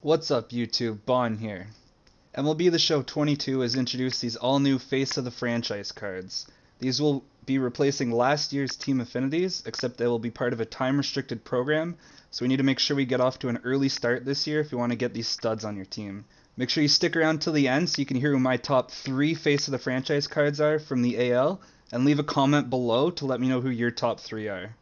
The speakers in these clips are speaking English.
What's up YouTube, Bon here. MLB The Show 22 has introduced these all new Face of the Franchise cards. These will be replacing last year's Team Affinities, except they will be part of a time restricted program, so we need to make sure we get off to an early start this year if you want to get these studs on your team. Make sure you stick around till the end so you can hear who my top 3 Face of the Franchise cards are from the AL, and leave a comment below to let me know who your top 3 are.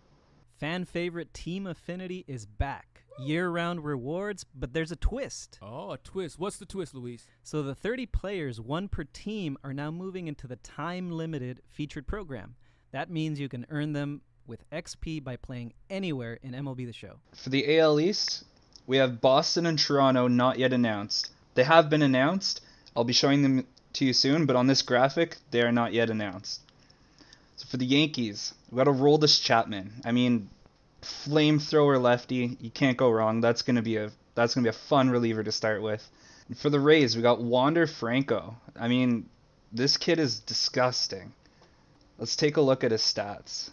Fan favorite Team Affinity is back. Year-round rewards, but there's a twist. Oh, a twist. What's the twist, Luis? So the 30 players, one per team, are now moving into the time-limited featured program. That means you can earn them with XP by playing anywhere in MLB The Show. For the AL East, we have Boston and Toronto not yet announced. They have been announced. I'll be showing them to you soon, but on this graphic, they are not yet announced. So for the Yankees, we got Aroldis Chapman. I mean, flamethrower lefty, you can't go wrong. That's gonna be a fun reliever to start with. And for the Rays, we got Wander Franco. I mean, this kid is disgusting. Let's take a look at his stats.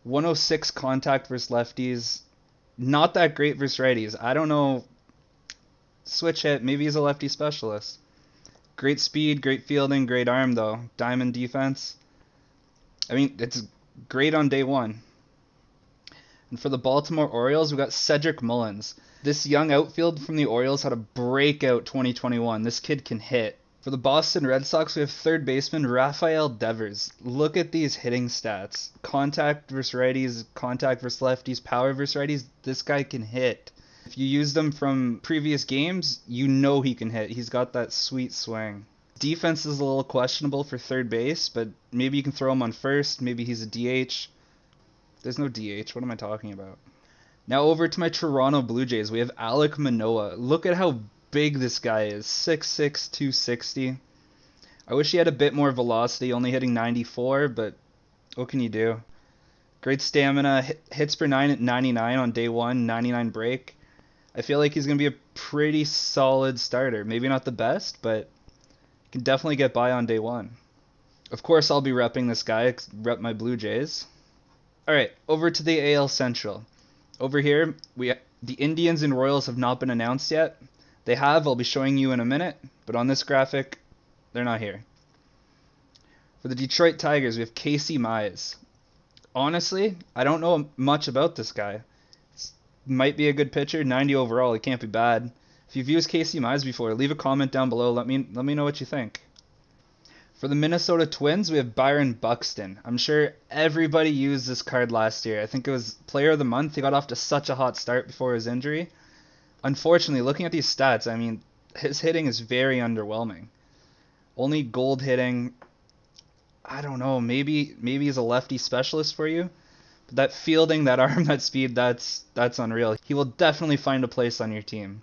106 contact versus lefties. Not that great versus righties. I don't know. Switch hit. Maybe he's a lefty specialist. Great speed, great fielding, great arm though. Diamond defense. I mean, it's great on day one. And for the Baltimore Orioles, we got Cedric Mullins. This young outfield from the Orioles had a breakout 2021. This kid can hit. For the Boston Red Sox, we have third baseman Rafael Devers. Look at these hitting stats. Contact versus righties, contact versus lefties, power versus righties. This guy can hit. If you use them from previous games, you know he can hit. He's got that sweet swing. Defense is a little questionable for third base, but maybe you can throw him on first. Maybe he's a DH. There's no DH. What am I talking about? Now over to my Toronto Blue Jays. We have Alek Manoah. Look at how big this guy is. 6'6", 260. I wish he had a bit more velocity, only hitting 94, but what can you do? Great stamina. Hits per 9 at 99 on day one, 99 break. I feel like he's going to be a pretty solid starter. Maybe not the best, but can definitely get by on day one. Of course, I'll be repping this guy, rep my Blue Jays. Alright, over to the AL Central. Over here, the Indians and Royals have not been announced yet. They have, I'll be showing you in a minute, but on this graphic, they're not here. For the Detroit Tigers, we have Casey Mize. Honestly, I don't know much about this guy. Might be a good pitcher, 90 overall, he can't be bad. If you've used Casey Mize before, leave a comment down below. Let me know what you think. For the Minnesota Twins, we have Byron Buxton. I'm sure everybody used this card last year. I think it was Player of the Month. He got off to such a hot start before his injury. Unfortunately, looking at these stats, I mean, his hitting is very underwhelming. Only gold hitting. I don't know. Maybe he's a lefty specialist for you. But that fielding, that arm, that speed, that's unreal. He will definitely find a place on your team.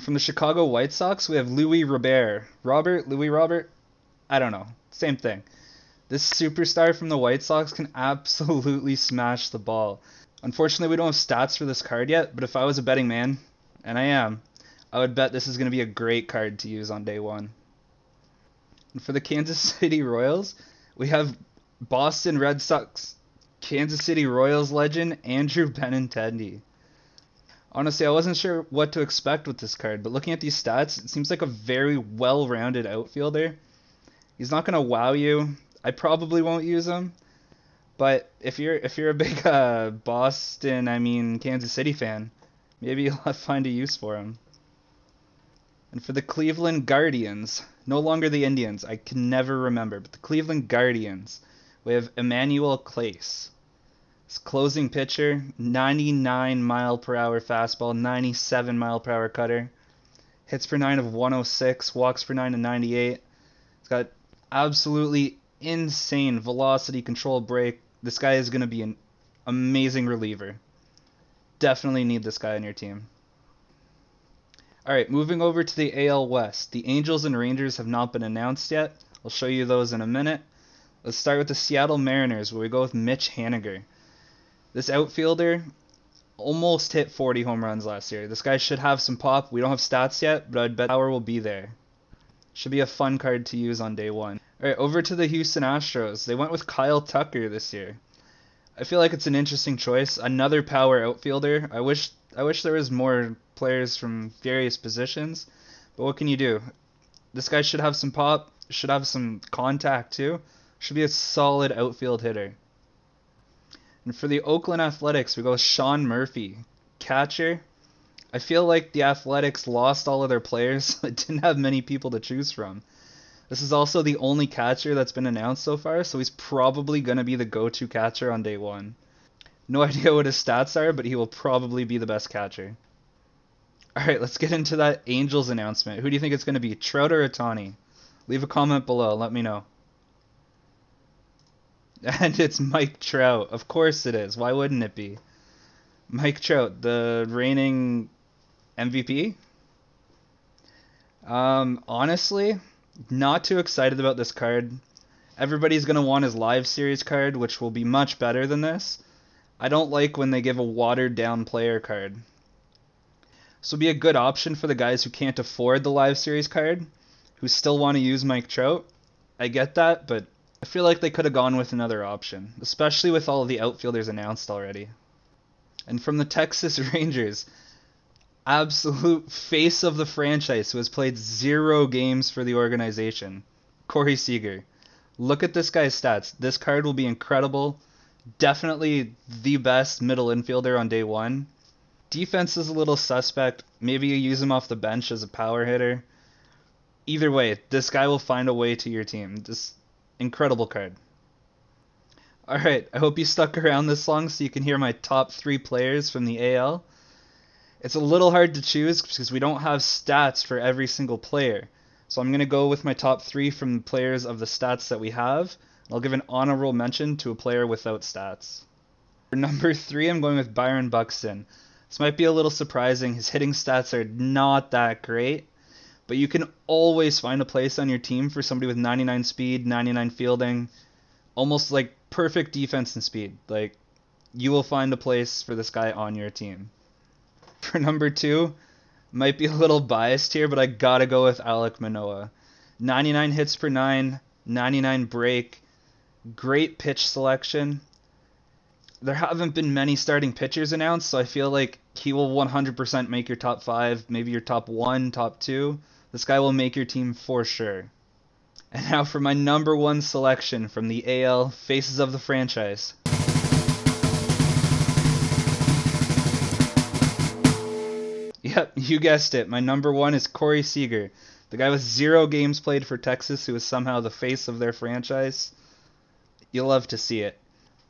From the Chicago White Sox, we have Louis Robert. Louis Robert? I don't know. Same thing. This superstar from the White Sox can absolutely smash the ball. Unfortunately, we don't have stats for this card yet, but if I was a betting man, and I am, I would bet this is going to be a great card to use on day one. And for the Kansas City Royals, we have Boston Red Sox, Kansas City Royals legend Andrew Benintendi. Honestly, I wasn't sure what to expect with this card, but looking at these stats, it seems like a very well-rounded outfielder. He's not going to wow you. I probably won't use him, but if you're a big Kansas City fan, maybe you'll find a use for him. And for the Cleveland Guardians, no longer the Indians, I can never remember, but the Cleveland Guardians, we have Emmanuel Clase. His closing pitcher, 99 mile per hour fastball, 97 mile per hour cutter. Hits per 9 of 106, walks per 9 of 98. He's got absolutely insane velocity, control, break. This guy is going to be an amazing reliever. Definitely need this guy on your team. Alright, moving over to the AL West. The Angels and Rangers have not been announced yet. I'll show you those in a minute. Let's start with the Seattle Mariners, where we go with Mitch Haniger. This outfielder almost hit 40 home runs last year. This guy should have some pop. We don't have stats yet, but I'd bet power will be there. Should be a fun card to use on day one. Alright, over to the Houston Astros. They went with Kyle Tucker this year. I feel like it's an interesting choice. Another power outfielder. I wish I wish there was more players from various positions, but what can you do? This guy should have some pop, should have some contact too. Should be a solid outfield hitter. And for the Oakland Athletics, we go with Sean Murphy, catcher. I feel like the Athletics lost all of their players, so it didn't have many people to choose from. This is also the only catcher that's been announced so far, so he's probably going to be the go-to catcher on day one. No idea what his stats are, but he will probably be the best catcher. Alright, let's get into that Angels announcement. Who do you think it's going to be, Trout or Ohtani? Leave a comment below, let me know. And it's Mike Trout. Of course it is. Why wouldn't it be? Mike Trout, the reigning MVP? Honestly, not too excited about this card. Everybody's going to want his live series card, which will be much better than this. I don't like when they give a watered down player card. This will be a good option for the guys who can't afford the live series card, who still want to use Mike Trout. I get that, but I feel like they could have gone with another option, especially with all of the outfielders announced already. And from the Texas Rangers, absolute face of the franchise who has played 0 games for the organization, Corey Seager. Look at this guy's stats. This card will be incredible. Definitely the best middle infielder on day one. Defense is a little suspect. Maybe you use him off the bench as a power hitter. Either way, this guy will find a way to your team. Just incredible card. Alright, I hope you stuck around this long so you can hear my top 3 players from the AL. It's a little hard to choose because we don't have stats for every single player. So I'm going to go with my top 3 from the players of the stats that we have. I'll give an honorable mention to a player without stats. For number 3, I'm going with Byron Buxton. This might be a little surprising. His hitting stats are not that great, but you can always find a place on your team for somebody with 99 speed, 99 fielding, almost like perfect defense and speed. Like, you will find a place for this guy on your team. For number 2, might be a little biased here, but I gotta go with Alek Manoah. 99 hits per 9, 99 break, great pitch selection. There haven't been many starting pitchers announced, so I feel like he will 100% make your top 5, maybe your top 1, top 2. This guy will make your team for sure. And now for my number 1 selection from the AL Faces of the franchise. Yep, you guessed it. My number 1 is Corey Seager. The guy with 0 games played for Texas who is somehow the face of their franchise. You'll love to see it.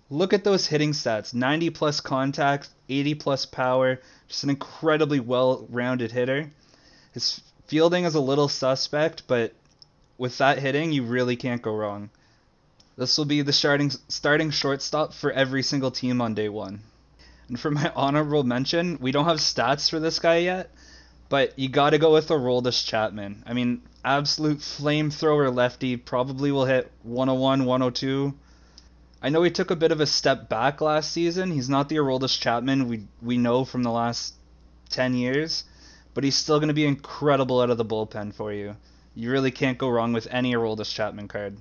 Look at those hitting stats. 90 plus contact, 80 plus power. Just an incredibly well-rounded hitter. His fielding is a little suspect, but with that hitting, you really can't go wrong. This will be the starting shortstop for every single team on day one. And for my honorable mention, we don't have stats for this guy yet, but you gotta go with Aroldis Chapman. I mean, absolute flamethrower lefty, probably will hit 101, 102. I know he took a bit of a step back last season. He's not the Aroldis Chapman we know from the last 10 years, but he's still going to be incredible out of the bullpen for you. You really can't go wrong with any Aroldis Chapman card.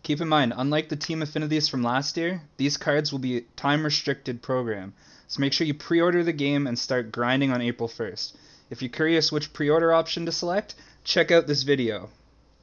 Keep in mind, unlike the team affinities from last year, these cards will be a time-restricted program, so make sure you pre-order the game and start grinding on April 1st. If you're curious which pre-order option to select, check out this video.